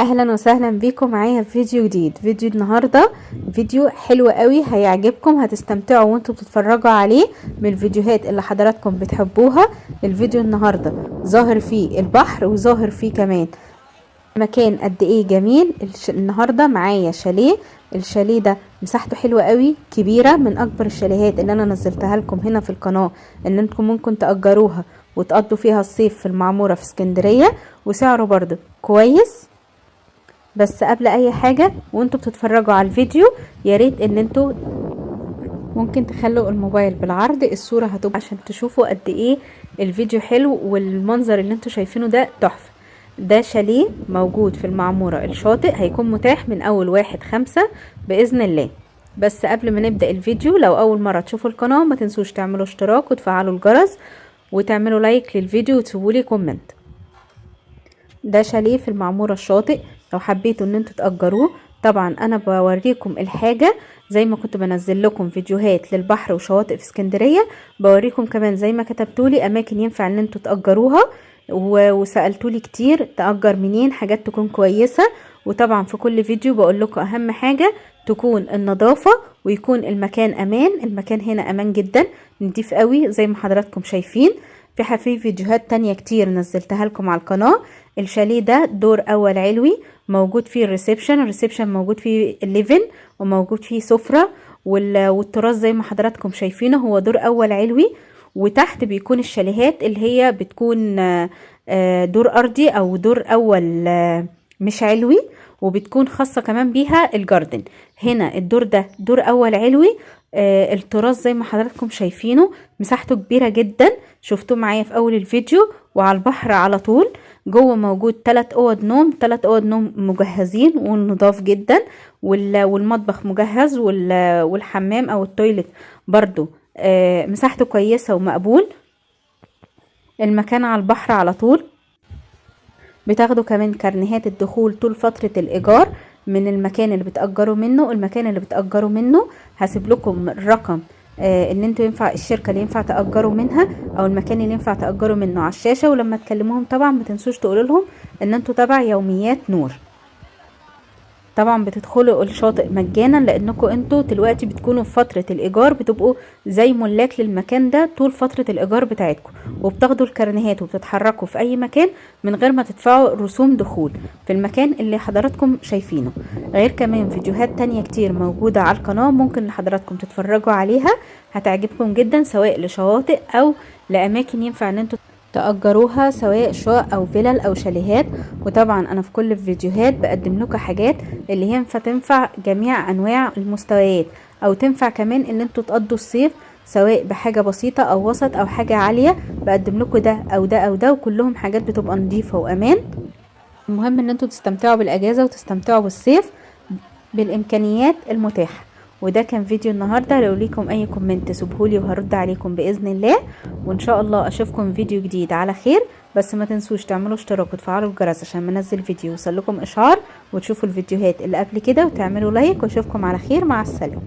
اهلا وسهلا بيكم معايا في فيديو جديد. فيديو النهارده فيديو حلو قوي هيعجبكم، هتستمتعوا وانتوا بتتفرجوا عليه من الفيديوهات اللي حضراتكم بتحبوها. الفيديو النهارده ظاهر فيه البحر وظاهر فيه كمان مكان قد ايه جميل. النهارده معايا شاليه. الشاليه ده مساحته حلوه قوي، كبيره، من اكبر الشاليهات اللي انا نزلتها لكم هنا في القناه ان انتم ممكن تأجروها وتقضوا فيها الصيف في المعموره في اسكندريه، وسعره برضه كويس. بس قبل اي حاجه وانتوا بتتفرجوا على الفيديو يا ريت ان انتوا ممكن تخلوا الموبايل بالعرض، الصوره هتبقى عشان تشوفوا قد ايه الفيديو حلو والمنظر اللي انتوا شايفينه ده تحفه. ده شاليه موجود في المعموره الشاطئ، هيكون متاح من اول 1/5 باذن الله. بس قبل ما نبدا الفيديو، لو اول مره تشوفوا القناه ما تنسوش تعملوا اشتراك وتفعلوا الجرس وتعملوا لايك للفيديو وتسيبولي كومنت. ده شاليه في المعموره الشاطئ، لو حبيتوا ان انتوا تأجروه. طبعا انا بوريكم الحاجة زي ما كنت بنزل لكم فيديوهات للبحر وشواطئ في اسكندرية، بوريكم كمان زي ما كتبتولي اماكن ينفع ان انتوا تأجروها، وسألتولي كتير تأجر منين، حاجات تكون كويسة. وطبعا في كل فيديو بقول لكم اهم حاجة تكون النظافة ويكون المكان امان. المكان هنا امان جدا، نضيف قوي زي ما حضراتكم شايفين. في فيديوهات تانية كتير نزلتها لكم على القناة. الشاليه ده دور اول علوي، موجود فيه الريسبشن موجود فيه الليفن، وموجود فيه سفرة، والتراث زي ما حضراتكم شايفينه هو دور اول علوي. وتحت بيكون الشاليهات اللي هي بتكون دور ارضي او دور اول مش علوي، وبتكون خاصة كمان بيها الجاردن. هنا الدور ده دور اول علوي. التراث زي ما حضراتكم شايفينه مساحته كبيرة جدا، شفتوه معايا في اول الفيديو، وعلى البحر على طول. جوه موجود 3 اوض نوم، 3 اوض نوم مجهزين ونضاف جدا، والمطبخ مجهز، والحمام او التويلت برضو مساحته كويسة ومقبول. المكان على البحر على طول. بتاخدوا كمان كارنيهات الدخول طول فترة الإيجار من المكان اللي بتأجروا منه. المكان اللي بتأجروا منه هسيب لكم الرقم ان انتوا ينفع الشركة اللي ينفع تأجروا منها او المكان اللي ينفع تأجروا منه على الشاشة. ولما تكلموهم طبعا ما تنسوش تقولوا لهم ان انتوا تبع يوميات نور. طبعا بتدخلوا الشاطئ مجانا لانكم انتوا دلوقتي بتكونوا في فترة الايجار، بتبقوا زي ملاك للمكان ده طول فترة الايجار بتاعتكم، وبتاخدوا الكارنيهات وبتتحركوا في اي مكان من غير ما تدفعوا رسوم دخول في المكان اللي حضراتكم شايفينه. غير كمان فيديوهات تانية كتير موجودة على القناة ممكن حضراتكم تتفرجوا عليها، هتعجبكم جدا سواء لشواطئ او لاماكن ينفع ان انتوا تأجروها، سواء شقق او فيلل او شاليهات. وطبعا انا في كل الفيديوهات بقدم لكم حاجات اللي ينفع تنفع جميع انواع المستويات، او تنفع كمان ان انتوا تقضوا الصيف سواء بحاجة بسيطة او وسط او حاجة عالية. بقدم لكم ده او ده او ده، وكلهم حاجات بتبقى نظيفة وامان. المهم ان انتوا تستمتعوا بالاجازة وتستمتعوا بالصيف بالامكانيات المتاحة. وده كان فيديو النهاردة. لو ليكم اي كومنت سيبهولي وهرد عليكم باذن الله، وان شاء الله اشوفكم فيديو جديد على خير. بس ما تنسوش تعملوا اشتراك وتفعلوا الجرس عشان منزل فيديو يوصلكم اشعار، وتشوفوا الفيديوهات اللي قبل كده وتعملوا لايك. واشوفكم على خير، مع السلامة.